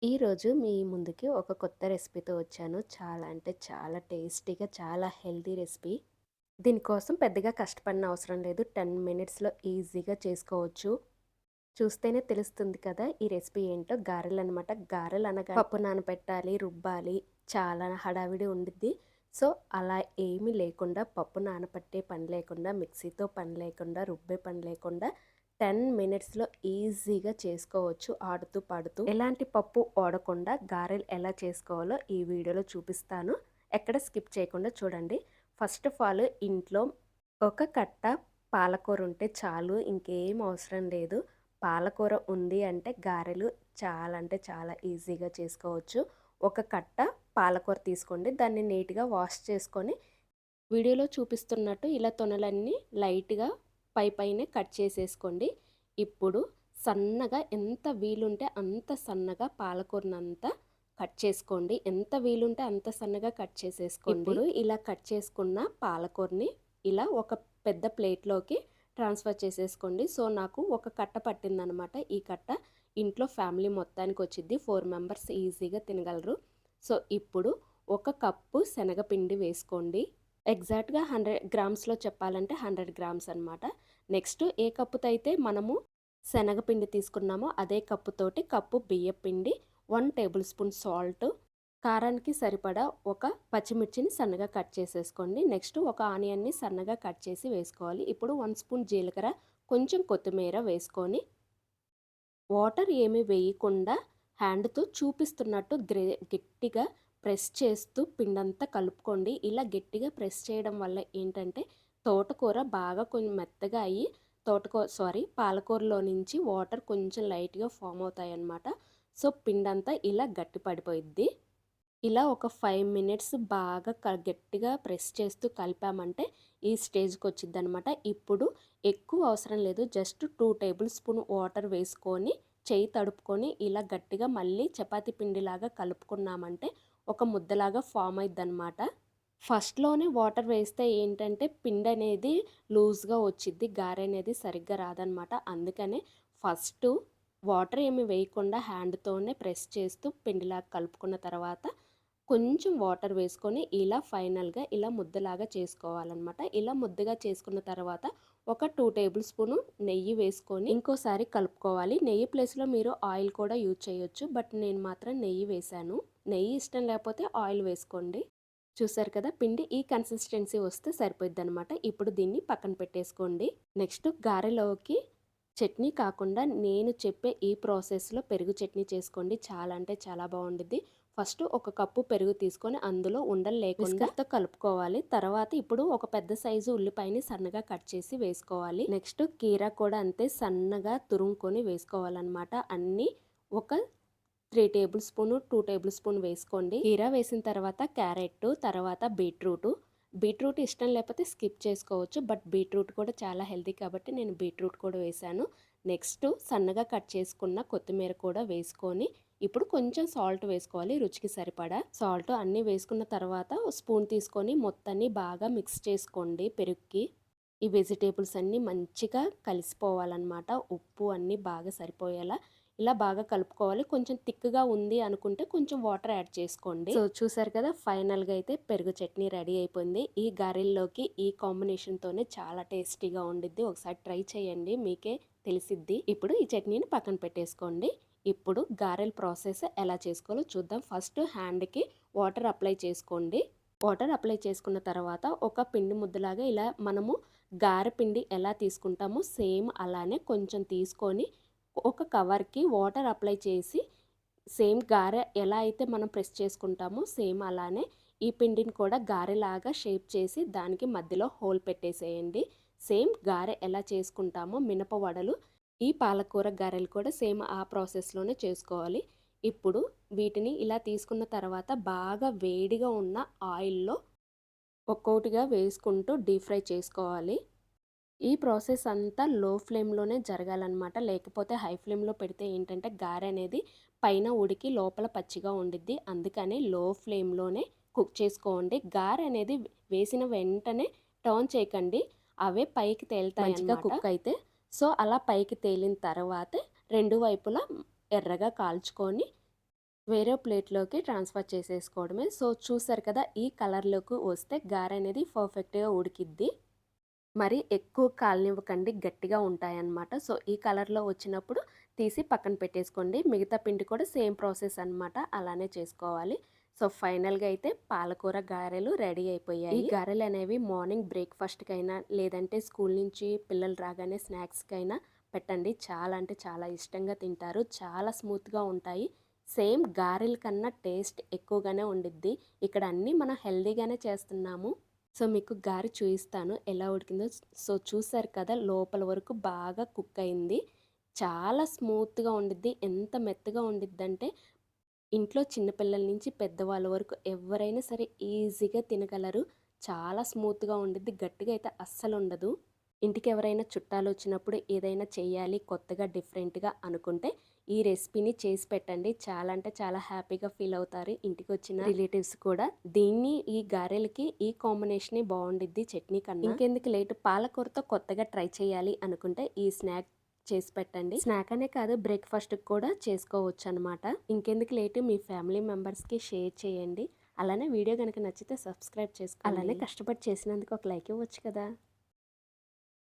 ఈరోజు మీ ముందుకి ఒక కొత్త రెసిపీతో వచ్చాను. చాలా అంటే చాలా టేస్టీగా, చాలా హెల్తీ రెసిపీ. దీనికోసం పెద్దగా కష్టపడిన అవసరం లేదు. 10 మినిట్స్‌లో ఈజీగా చేసుకోవచ్చు. చూస్తేనే తెలుస్తుంది కదా! ఈ రెసిపీ ఏంటో. గారెలనమాట. గారెలు అనగా పప్పు నానబెట్టాలి, రుబ్బాలి, చాలా హడావిడి ఉండిద్ది. సో, అలా ఏమీ లేకుండా, పప్పు నానబెట్టే పని లేకుండా, మిక్సీతో పని లేకుండా, రుబ్బే పని లేకుండా 10 మినిట్స్‌లో ఈజీగా చేసుకోవచ్చు ఆడుతూ పాడుతూ. ఎలాంటి పప్పు వాడకుండా గారెలు ఎలా చేసుకోవాలో ఈ వీడియోలో చూపిస్తాను. ఎక్కడ స్కిప్ చేయకుండా చూడండి. ఫస్ట్ ఆఫ్ ఆల్ ఇంట్లో ఒక కట్ట పాలకూర ఉంటే చాలు. ఇంకేం అవసరం లేదు. పాలకూర ఉంది అంటే గారెలు చాలా అంటే చాలా ఈజీగా చేసుకోవచ్చు. ఒక కట్ట పాలకూర తీసుకోండి. దాన్ని నీట్‌గా వాష్ చేసుకొని వీడియోలో చూపిస్తున్నట్టు ఇలా తొనలన్నీ లైట్‌గా పైనే కట్ చేసేసుకోండి. ఇప్పుడు సన్నగా ఎంత వీలుంటే అంత సన్నగా పాలకూరనంతా కట్ చేసుకోండి. ఎంత వీలుంటే అంత సన్నగా కట్ చేసేసుకోండి. ఇప్పుడు ఇలా కట్ చేసుకున్న పాలకూరని ఇలా ఒక పెద్ద ప్లేట్‌లోకి ట్రాన్స్‌ఫర్ చేసేసుకోండి. సో, నాకు ఒక కట్ట పట్టిందనమాట. ఈ కట్ట ఇంట్లో ఫ్యామిలీ మొత్తానికి వచ్చిద్ది. 4 మెంబర్స్ ఈజీగా తినగలరు. సో, ఇప్పుడు ఒక కప్పు శనగపిండి వేసుకోండి. ఎగ్జాక్ట్‌గా 100 గ్రామ్స్‌లో చెప్పాలంటే 100 గ్రామ్స్ అనమాట. నెక్స్ట్ ఏ కప్పుతో అయితే మనము శనగపిండి తీసుకున్నామో అదే కప్పుతోటి కప్పు బియ్యపిండి, 1 టేబుల్ స్పూన్ సాల్ట్, కారానికి సరిపడా ఒక పచ్చిమిర్చిని సన్నగా కట్ చేసేసుకోండి. నెక్స్ట్ ఒక ఆనియన్‌ని సన్నగా కట్ చేసి వేసుకోవాలి. ఇప్పుడు 1 స్పూన్ జీలకర్ర, కొంచెం కొత్తిమీర వేసుకొని వాటర్ ఏమీ వేయకుండా హ్యాండ్‌తో చూపిస్తున్నట్టు గట్టిగా ప్రెస్ చేస్తూ పిండంతా కలుపుకోండి. ఇలా గట్టిగా ప్రెస్ చేయడం వల్ల ఏంటంటే తోటకూర బాగా కొంచెం మెత్తగా అయ్యి పాలకూరలో నుంచి వాటర్ కొంచెం లైట్‌గా ఫామ్ అవుతాయన్నమాట. సో, పిండంతా ఇలా గట్టి పడిపోయిద్ది. ఇలా ఒక 5 మినిట్స్ బాగా గట్టిగా ప్రెస్ చేస్తూ కలిపామంటే ఈ స్టేజ్‌కి వచ్చిద్దనమాట. ఇప్పుడు ఎక్కువ అవసరం లేదు. జస్ట్ 2 టేబుల్ స్పూన్ వాటర్ వేసుకొని చెయ్యి తడుపుకొని ఇలా గట్టిగా మళ్ళీ చపాతీ పిండిలాగా కలుపుకున్నామంటే ఒక ముద్దలాగా ఫామ్ అయిద్దనమాట. ఫస్ట్‌లోనే వాటర్ వేస్తే ఏంటంటే పిండనేది లూజ్‌గా వచ్చిద్ది. గారెనేది సరిగ్గా రాదనమాట. అందుకనే ఫస్టు వాటర్ ఏమి వేయకుండా హ్యాండ్‌తోనే ప్రెస్ చేస్తూ పిండిలాగా కలుపుకున్న తర్వాత కొంచెం వాటర్ వేసుకొని ఇలా ఫైనల్‌గా ఇలా ముద్దలాగా చేసుకోవాలనమాట. ఇలా ముద్దగా చేసుకున్న తర్వాత ఒక 2 టేబుల్ స్పూను నెయ్యి వేసుకొని ఇంకోసారి కలుపుకోవాలి. నెయ్యి ప్లేస్‌లో మీరు ఆయిల్ కూడా యూజ్ చేయొచ్చు. బట్ నేను మాత్రం నెయ్యి వేశాను. నెయ్యి ఇష్టం లేకపోతే ఆయిల్ వేసుకోండి. చూసారు కదా! పిండి ఈ కన్సిస్టెన్సీ వస్తే సరిపోయిద్దనమాట. ఇప్పుడు దీన్ని పక్కన పెట్టేసుకోండి. నెక్స్ట్ గారెలోకి చట్నీ కాకుండా నేను చెప్పే ఈ ప్రాసెస్‌లో పెరుగు చట్నీ చేసుకోండి. చాలా అంటే చాలా బావుండిద్ది. ఫస్ట్ ఒక కప్పు పెరుగు తీసుకొని అందులో ఉండలు లేకుండా విస్కర్‌తో కలుపుకోవాలి. తర్వాత ఇప్పుడు ఒక పెద్ద సైజు ఉల్లిపాయని సన్నగా కట్ చేసి వేసుకోవాలి. నెక్స్ట్ కీరా కూడా అంతే సన్నగా తురుముకొని వేసుకోవాలనమాట. అన్నీ ఒక 3 టేబుల్ స్పూను, 2 టేబుల్ స్పూన్ వేసుకోండి. కీరా వేసిన తర్వాత క్యారెట్, తర్వాత బీట్రూటు. బీట్రూట్ ఇష్టం లేకపోతే స్కిప్ చేసుకోవచ్చు. బట్ బీట్రూట్ కూడా చాలా హెల్తీ కాబట్టి నేను బీట్రూట్ కూడా వేశాను. నెక్స్ట్ సన్నగా కట్ చేసుకున్న కొత్తిమీర కూడా వేసుకొని ఇప్పుడు కొంచెం సాల్ట్ వేసుకోవాలి రుచికి సరిపడా. సాల్ట్ అన్నీ వేసుకున్న తర్వాత స్పూన్ తీసుకొని మొత్తాన్ని బాగా మిక్స్ చేసుకోండి పెరుగుకి. ఈ వెజిటేబుల్స్ అన్నీ మంచిగా కలిసిపోవాలన్నమాట. ఉప్పు అన్నీ బాగా సరిపోయేలా ఇలా బాగా కలుపుకోవాలి. కొంచెం థిక్‌గా ఉంది అనుకుంటే కొంచెం వాటర్ యాడ్ చేసుకోండి. సో, చూసారు కదా! ఫైనల్‌గా అయితే పెరుగు చట్నీ రెడీ అయిపోయింది. ఈ గారెల్లోకి ఈ కాంబినేషన్‌తోనే చాలా టేస్టీగా ఉండిద్ది. ఒకసారి ట్రై చేయండి. మీకే తెలిసిద్ది. ఇప్పుడు ఈ చట్నీని పక్కన పెట్టేసుకోండి. ఇప్పుడు గారెల ప్రాసెస్ ఎలా చేసుకోవాలో చూద్దాం. ఫస్ట్ హ్యాండ్‌కి వాటర్ అప్లై చేసుకోండి. వాటర్ అప్లై చేసుకున్న తర్వాత ఒక పిండి ముద్దలాగా ఇలా మనము గారె పిండి ఎలా తీసుకుంటామో సేమ్ అలానే కొంచెం తీసుకొని ఒక కవర్‌కి వాటర్ అప్లై చేసి సేమ్ గారె ఎలా అయితే మనం ప్రెస్ చేసుకుంటామో సేమ్ అలానే ఈ పిండిని కూడా గారెలాగా షేప్ చేసి దానికి మధ్యలో హోల్ పెట్టేసేయండి. సేమ్ గారె ఎలా చేసుకుంటామో మినప వడలు, ఈ పాలకూర గారెలు కూడా సేమ్ ఆ ప్రాసెస్‌లోనే చేసుకోవాలి. ఇప్పుడు వీటిని ఇలా తీసుకున్న తర్వాత బాగా వేడిగా ఉన్న ఆయిల్‌లో ఒక్కోటిగా వేసుకుంటూ డీప్ ఫ్రై చేసుకోవాలి. ఈ ప్రాసెస్ అంతా లో ఫ్లేమ్‌లోనే జరగాలనమాట. లేకపోతే హై ఫ్లేమ్‌లో పెడితే ఏంటంటే గారె అనేది పైన ఉడికి లోపల పచ్చిగా ఉండిద్ది. అందుకని లో ఫ్లేమ్‌లోనే కుక్ చేసుకోండి. గారె అనేది వేసిన వెంటనే టర్న్ చేయకండి. అవే పైకి తేలుతాయన్నమాట. మంచిగా కుక్ అయితే. సో, అలా పైకి తేలిన తర్వాతే 2 వైపులా ఎర్రగా కాల్చుకొని వేరే ప్లేట్‌లోకి ట్రాన్స్‌ఫర్ చేసేసుకోవడమే. సో, చూసారు కదా! ఈ కలర్‌లోకి వస్తే గారె అనేది పర్ఫెక్ట్‌గా ఉడికిద్ది. మరి ఎక్కువ కాలనివ్వకండి, గట్టిగా ఉంటాయన్నమాట. సో, ఈ కలర్‌లో వచ్చినప్పుడు తీసి పక్కన పెట్టేసుకోండి. మిగతా పిండి కూడా సేమ్ ప్రాసెస్ అనమాట. అలానే చేసుకోవాలి. సో, ఫైనల్‌గా అయితే పాలకూర గారెలు రెడీ అయిపోయాయి. ఈ గారెలనేవి మార్నింగ్ బ్రేక్‌ఫాస్ట్‌కైనా, లేదంటే స్కూల్ నుంచి పిల్లలు రాగానే స్నాక్స్‌కైనా పెట్టండి. చాలా అంటే చాలా ఇష్టంగా తింటారు. చాలా స్మూత్‌గా ఉంటాయి. సేమ్ గారెల కన్నా టేస్ట్ ఎక్కువగానే ఉండిద్ది. ఇక్కడ అన్నీ మనం హెల్తీగానే చేస్తున్నాము. సో, మీకు గారె చూయిస్తాను ఎలా ఉడికిందో. సో, చూసారు కదా! లోపల వరకు బాగా కుక్ అయింది. చాలా స్మూత్‌గా ఉండిద్ది. ఎంత మెత్తగా ఉండిద్దంటే, ఇంట్లో చిన్న పిల్లల నుంచి పెద్దవాళ్ళ వరకు ఎవ్వరైనా సరే ఈజీగా తినగలరు. చాలా స్మూత్‌గా ఉండిద్ది. గట్టిగా అయితే అస్సలుండదు. ఇంటికెవరైనా చుట్టాలొచ్చినప్పుడు ఏదైనా చెయ్యాలి కొత్తగా, డిఫరెంట్‌గా అనుకుంటే ఈ రెసిపీని చేసి పెట్టండి. చాలా అంటే చాలా హ్యాపీగా ఫీల్ అవుతారు ఇంటికొచ్చిన రిలేటివ్స్ కూడా. ఈ గారెలకి ఈ కాంబినేషనే బావుండిద్ది చట్నీ కన్నా. ఇంకెందుకు లేటు పాలకూరతో కొత్తగా ట్రై చేయాలి అనుకుంటే ఈ స్నాక్ చేసి పెట్టండి. స్నాక్ అనే కాదు బ్రేక్‌ఫాస్ట్‌కి కూడా చేసుకోవచ్చనమాట. ఇంకెందుకు లేటు మీ ఫ్యామిలీ మెంబర్స్‌కి షేర్ చేయండి. అలానే వీడియో గనుక నచ్చితే సబ్స్క్రైబ్ చేసుకోండి. అలానే కష్టపడి చేసినందుకు ఒక లైక్ ఇవ్వచ్చు కదా!